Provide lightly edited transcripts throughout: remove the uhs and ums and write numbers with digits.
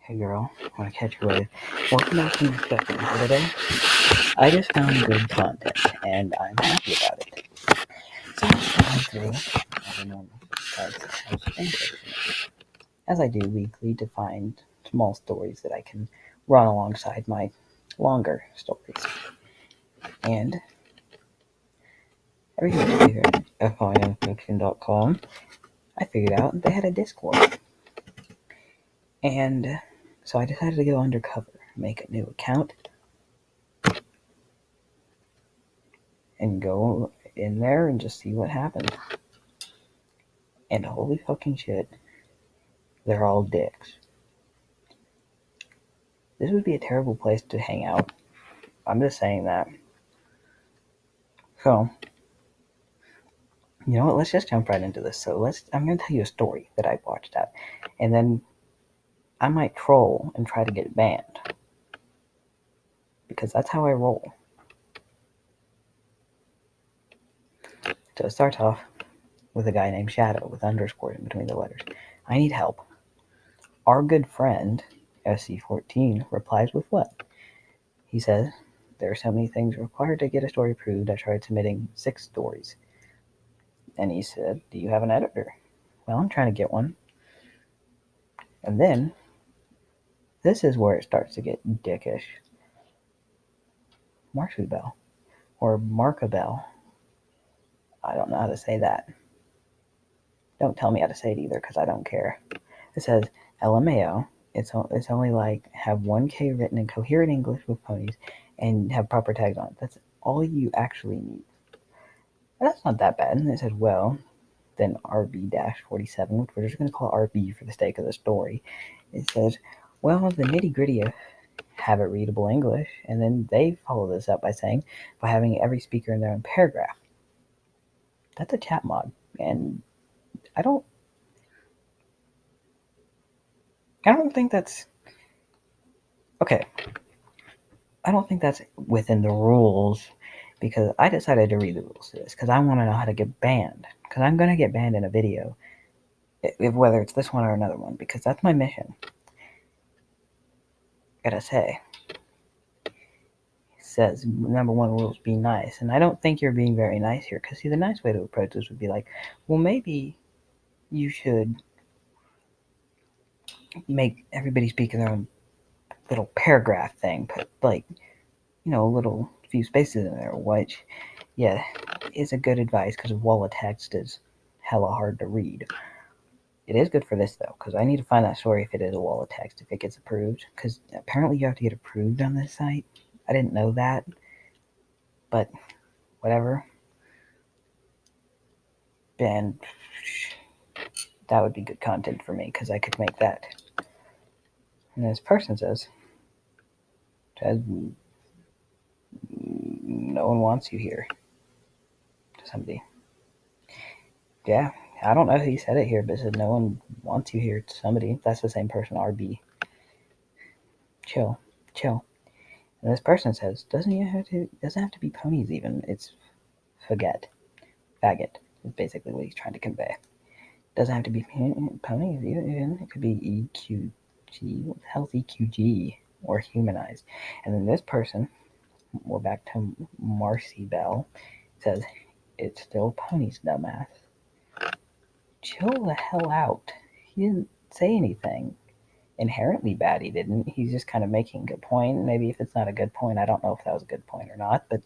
Hey girl, want to catch you with welcome back to my discussion for today. I just found good content and I'm happy about it. So let's dive through as a normal type of fanfiction, as I do weekly to find small stories that I can run alongside my longer stories. And every week here at FIMfiction.com, I figured out they had a Discord. And so I decided to go undercover, make a new account, and go in there and just see what happens. And holy fucking shit, they're all dicks. This would be a terrible place to hang out. I'm just saying that. So, you know what? Let's just jump right into this. I'm going to tell you a story that I watched at, and then I might troll and try to get it banned. Because that's how I roll. So it starts off with a guy named Shadow with underscores in between the letters. I need help. Our good friend, SC14, replies with what? He says, there are so many things required to get a story approved. I tried submitting 6 stories. And he said, do you have an editor? Well, I'm trying to get one. And then, this is where it starts to get dickish. Marshallbell. Or Markabell. I don't know how to say that. Don't tell me how to say it either, because I don't care. It says, LMAO. It's only like have 1K written in coherent English with ponies and have proper tags on it. That's all you actually need. And that's not that bad. And it says, well, then RB-47, which we're just going to call RB for the sake of the story. It says, well, the nitty-gritty of have it readable English, and then they follow this up by saying, by having every speaker in their own paragraph. That's a chat mod, and I don't think that's okay. I don't think that's within the rules, because I decided to read the rules to this because I want to know how to get banned, because I'm going to get banned in a video, whether it's this one or another one, because that's my mission. Gotta say, it says number 1 rule is be nice, and I don't think you're being very nice here, because see, the nice way to approach this would be like, well, maybe you should make everybody speak in their own little paragraph thing, put like, a little few spaces in there, which, yeah, is a good advice, because a wall of text is hella hard to read. It is good for this, though, because I need to find that story if it is a wall of text, if it gets approved, because apparently you have to get approved on this site. I didn't know that, but whatever. And that would be good content for me, because I could make that. And this person says, no one wants you here, to somebody. Yeah, I don't know who said it here, but it said no one wants you here to somebody. That's the same person, RB. Chill. And this person says, doesn't have to be ponies even. It's faggot is basically what he's trying to convey. Doesn't have to be ponies even. It could be EQG. What the hell's EQG? Or humanized. And then this person, we're back to Marcy Bell, says, it's still ponies, dumbass. Chill the hell out. He didn't say anything inherently bad. He didn't. He's just kind of making a good point. Maybe if it's not a good point, I don't know if that was a good point or not. But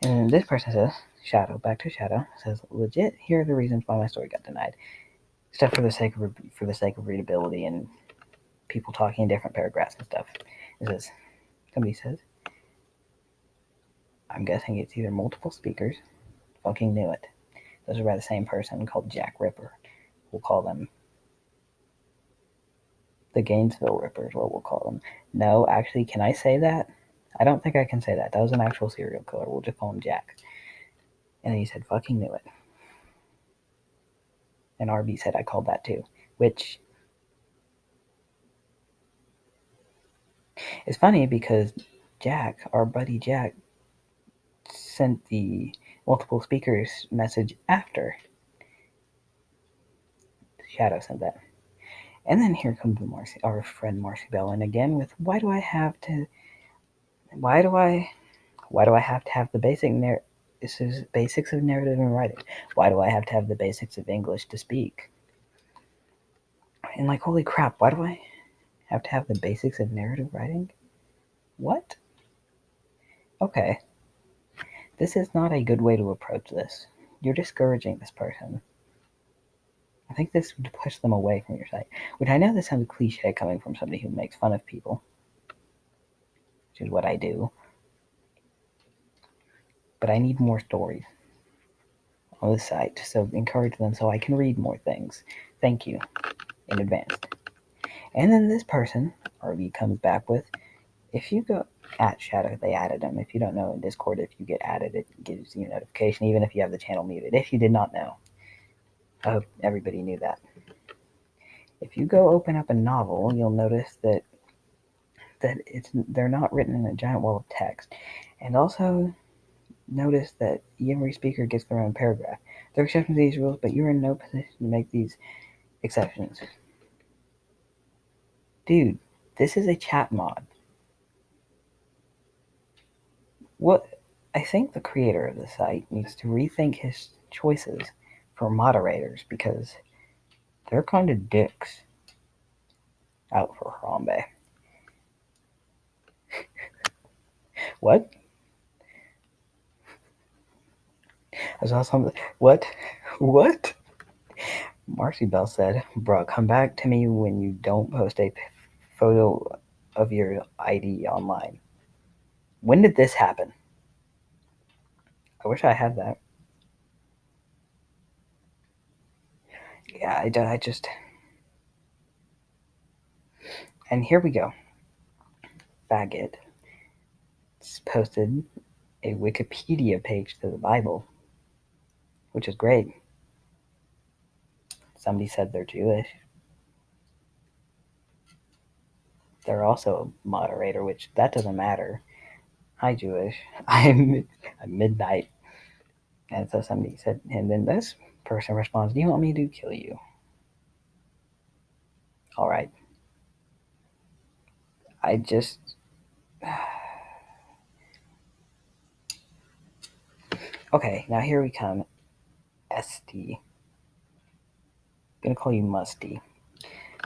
and this person says, back to Shadow, says, legit, here are the reasons why my story got denied. Stuff for the sake of readability and people talking in different paragraphs and stuff. It says, somebody says, I'm guessing it's either multiple speakers. Fucking knew it. Those are by the same person called Jack Ripper. We'll call them the Gainesville Ripper is what we'll call them. No, actually, can I say that? I don't think I can say that. That was an actual serial killer. We'll just call him Jack. And then he said, fucking knew it. And RB said, I called that too. Which is funny because Jack, our buddy Jack, sent the multiple speakers message after Shadow sent that. And then here comes our friend Marcy Bell, and again with why do I have to have the this is basics of narrative and writing. Why do I have to have the basics of English to speak? And like, holy crap, why do I have to have the basics of narrative writing? What? Okay. This is not a good way to approach this. You're discouraging this person. I think this would push them away from your site. Which I know this sounds cliche coming from somebody who makes fun of people, which is what I do. But I need more stories on the site, so encourage them so I can read more things. Thank you in advance. And then this person, RV, comes back with, if you go at Shadow, they added him. If you don't know in Discord, if you get added, it gives you a notification, even if you have the channel muted. If you did not know, I hope everybody knew that. If you go open up a novel, you'll notice that they're not written in a giant wall of text. And also notice that every speaker gets their own paragraph. There are exceptions to these rules, but you're in no position to make these exceptions. Dude, this is a chat mod. What I think the creator of the site needs to rethink his choices for moderators because they're kind of dicks out for Harambe. What? I saw something. What? What? Marcy Bell said, "Bruh, come back to me when you don't post a photo of your ID online." When did this happen? I wish I had that. Yeah, I just... And here we go. Faggot posted a Wikipedia page to the Bible, which is great. Somebody said they're Jewish. They're also a moderator, which that doesn't matter. Hi, Jewish. I'm midnight. And so somebody said, and then this person responds, "Do you want me to kill you?" All right. I just... Okay, now here we come. SD. Gonna call you Musty.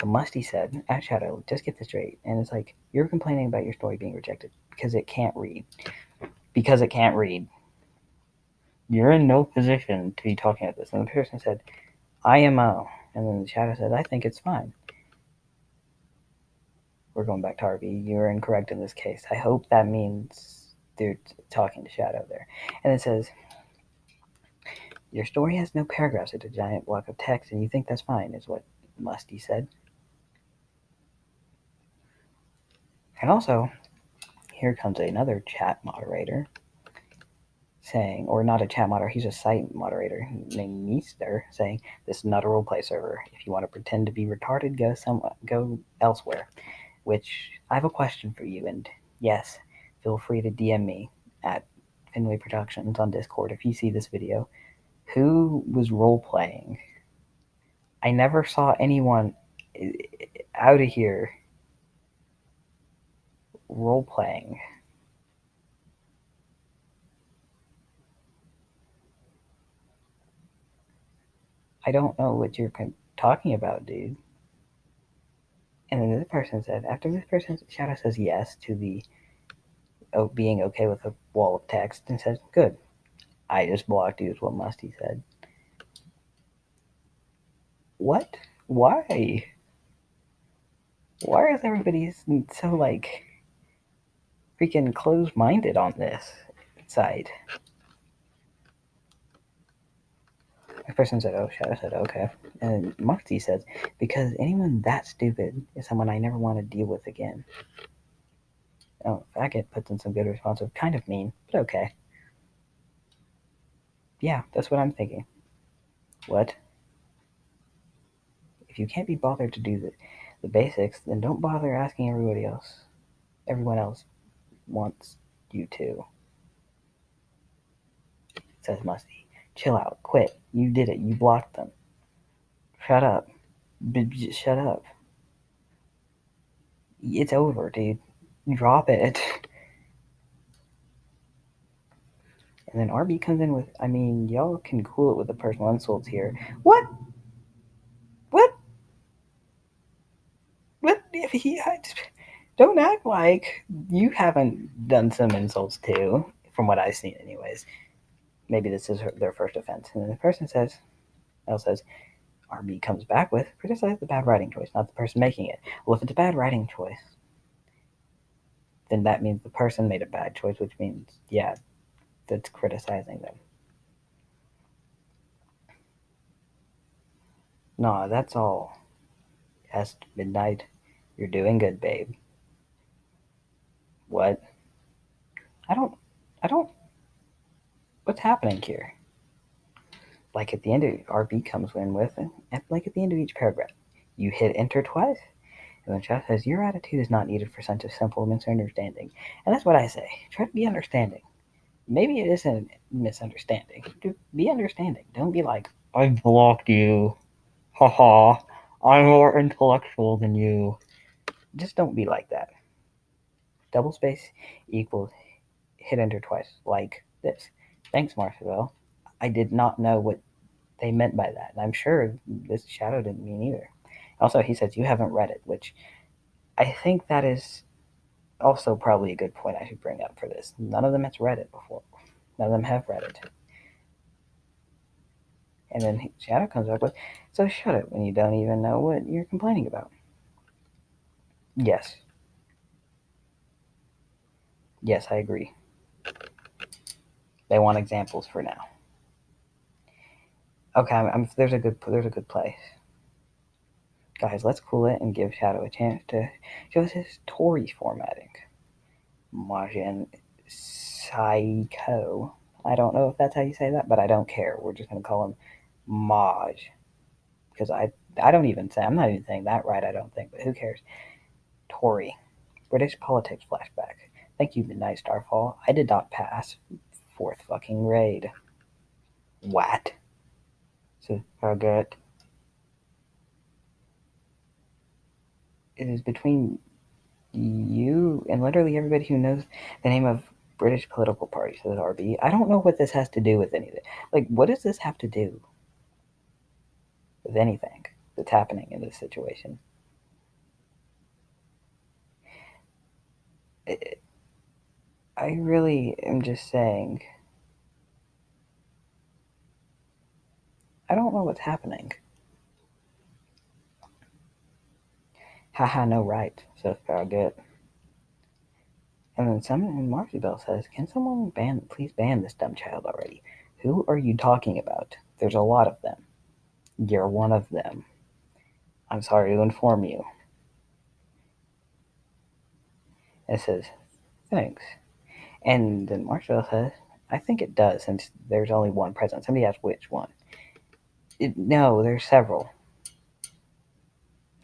So Musty said, at Shadow, just get this straight. And it's like, you're complaining about your story being rejected because it can't read. Because it can't read. You're in no position to be talking about this. And the person said, IMO. And then the Shadow said, I think it's fine. We're going back to RV. You're incorrect in this case. I hope that means they're talking to Shadow there. And it says, your story has no paragraphs. It's a giant block of text, and you think that's fine, is what Musty said. And also, here comes another chat moderator saying, or not a chat moderator, he's a site moderator named Meester, saying, this is not a roleplay server. If you want to pretend to be retarded, go elsewhere. Which, I have a question for you, and yes, feel free to DM me at Fenway Productions on Discord if you see this video. Who was role-playing? I never saw anyone out of here role-playing. I don't know what you're talking about, dude. And then this person said, after this person, Shadow says yes to the being okay with a wall of text and says, good. I just blocked you is what Musty said. What? Why? Why is everybody so, like, freaking closed-minded on this side? The person said, oh, Shadow said, okay. And Musty says, because anyone that stupid is someone I never want to deal with again. Oh, Faggot puts in some good responses. Kind of mean, but okay. Yeah, that's what I'm thinking. What? If you can't be bothered to do the basics, then don't bother asking everybody else. Everyone else wants you to. Says Musty. Chill out. Quit. You did it. You blocked them. Shut up. Shut up. It's over, dude. Drop it. And then RB comes in with, I mean, y'all can cool it with the personal insults here. What? What? What? If he, don't act like you haven't done some insults too, from what I've seen, anyways. Maybe this is their first offense. And then the person says, L says, RB comes back with, criticize the bad writing choice, not the person making it. Well, if it's a bad writing choice, then that means the person made a bad choice, which means, yeah, that's criticizing them. Nah, that's all. Yes, Midnight. You're doing good, babe. What? I don't. I don't. What's happening here? Like at the end of RB comes in with, like at the end of each paragraph, you hit enter twice, and then Jeff says, your attitude is not needed for such a simple misunderstanding. And that's what I say. Try to be understanding. Maybe it isn't misunderstanding. Be understanding. Don't be like, I blocked you. Haha. I'm more intellectual than you. Just don't be like that. Double space equals hit enter twice, like this. Thanks, Marcel. I did not know what they meant by that, and I'm sure this Shadow didn't mean either. Also, he says you haven't read it, which I think that is also probably a good point I should bring up for this. None of them has read it before. None of them have read it. And then Shadow comes up with, so shut it when you don't even know what you're complaining about. Yes. Yes, I agree. They want examples for now. Okay, there's a good place. Guys, let's cool it and give Shadow a chance to show us his Tory formatting. Majin Psycho. I don't know if that's how you say that, but I don't care. We're just going to call him Maj. Because I don't even say, I'm not even saying that right, I don't think, but who cares? Tory. British politics flashback. Thank you, Midnight Starfall. I did not pass fourth fucking raid. What? So, forget. It is between you and literally everybody who knows the name of British political parties, says RB. I don't know what this has to do with anything. Like, what does this have to do with anything that's happening in this situation? I really am just saying, I don't know what's happening. Haha, no right, says Farragut. And then someone in Marcy Bell says, can someone please ban this dumb child already? Who are you talking about? There's a lot of them. You're one of them. I'm sorry to inform you. It says, thanks. And then Marshall says, I think it does, since there's only one president. Somebody asked which one. No, there's several.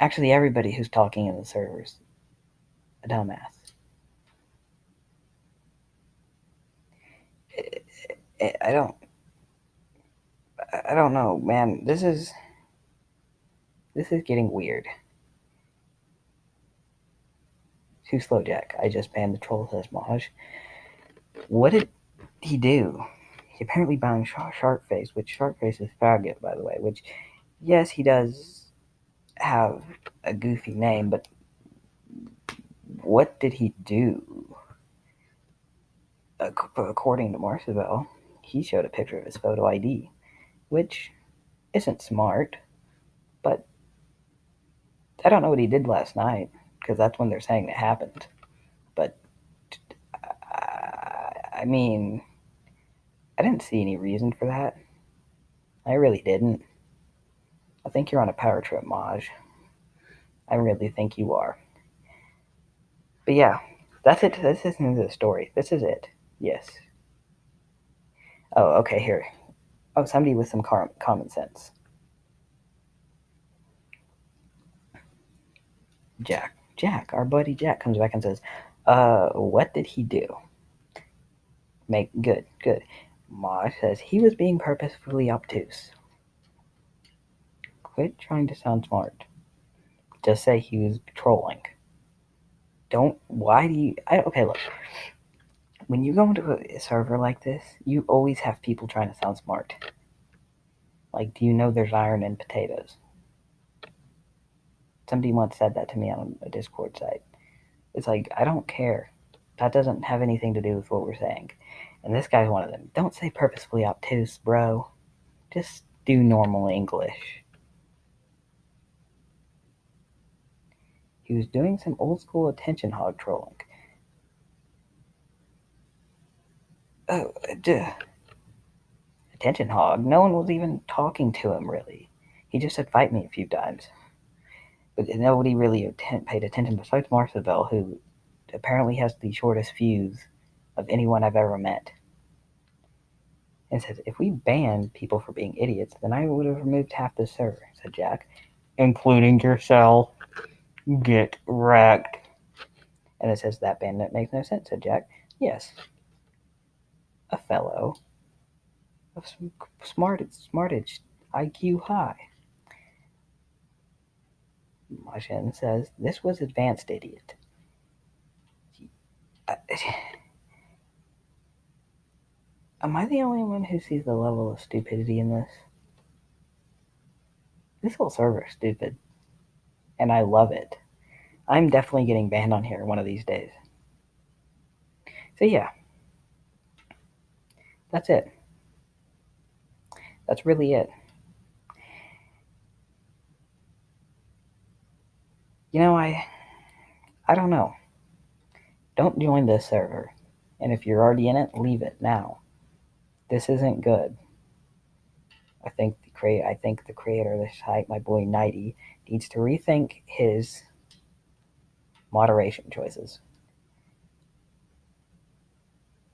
Actually, everybody who's talking in the servers a dumbass. I don't know, man. This is getting weird. Too slow, Jack. I just banned the troll, says Maj. What did he do? He apparently banned Sharkface, which Sharkface is faggot, by the way. Which, yes, he does have a goofy name, but what did he do? According to Marceville, he showed a picture of his photo ID, which isn't smart, but I don't know what he did last night, because that's when they're saying it happened. But, I mean, I didn't see any reason for that. I really didn't. I think you're on a power trip, Maj. I really think you are. But yeah, that's it. This isn't the story. This is it. Yes. Oh, okay, here. Oh, somebody with some common sense. Jack, our buddy Jack comes back and says, what did he do? Good. Maj says he was being purposefully obtuse. Quit trying to sound smart. Just say he was trolling. Why do you? Okay, look. When you go into a server like this, you always have people trying to sound smart. Like, do you know there's iron in potatoes? Somebody once said that to me on a Discord site. It's like, I don't care. That doesn't have anything to do with what we're saying. And this guy's one of them. Don't say purposefully obtuse, bro. Just do normal English. He was doing some old school attention hog trolling. Oh, attention hog? No one was even talking to him, really. He just said fight me a few times. But nobody really paid attention besides Marceville, who apparently has the shortest fuse of anyone I've ever met. And says, if we banned people for being idiots, then I would have removed half the server, said Jack. Including yourself. Get wrecked. And it says, that ban makes no sense, said Jack. Yes. A fellow of smartage, IQ high. Majin says, this was advanced idiot. Am I the only one who sees the level of stupidity in this? This whole server is stupid. And I love it. I'm definitely getting banned on here one of these days. So yeah. That's it. That's really it. You know, I don't know. Don't join this server. And if you're already in it, leave it now. This isn't good. I think the creator of this site, my boy Nighty, needs to rethink his moderation choices.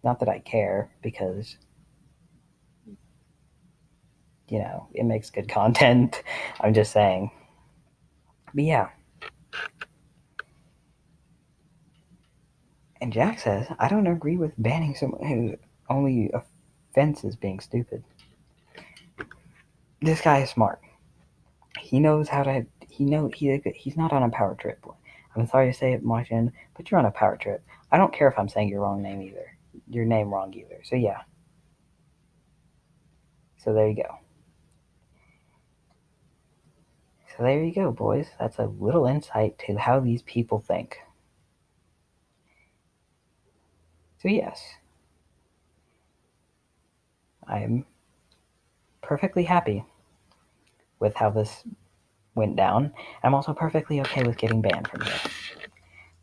Not that I care, because it makes good content. I'm just saying. But yeah. And Jack says, I don't agree with banning someone whose only offense is being stupid. This guy is smart. He knows how to. He's not on a power trip. I'm sorry to say it, Martian, but you're on a power trip. I don't care if I'm saying your name wrong either. So yeah. So there you go. So there you go, boys. That's a little insight to how these people think. So yes, I'm perfectly happy with how this went down. I'm also perfectly okay with getting banned from here.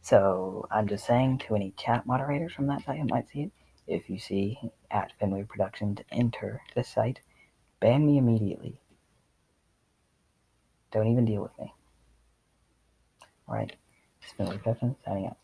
So I'm just saying to any chat moderators from that site who might see it, if you see at Fenway Productions enter this site, ban me immediately. Don't even deal with me. Alright, this is Fenway Productions signing out.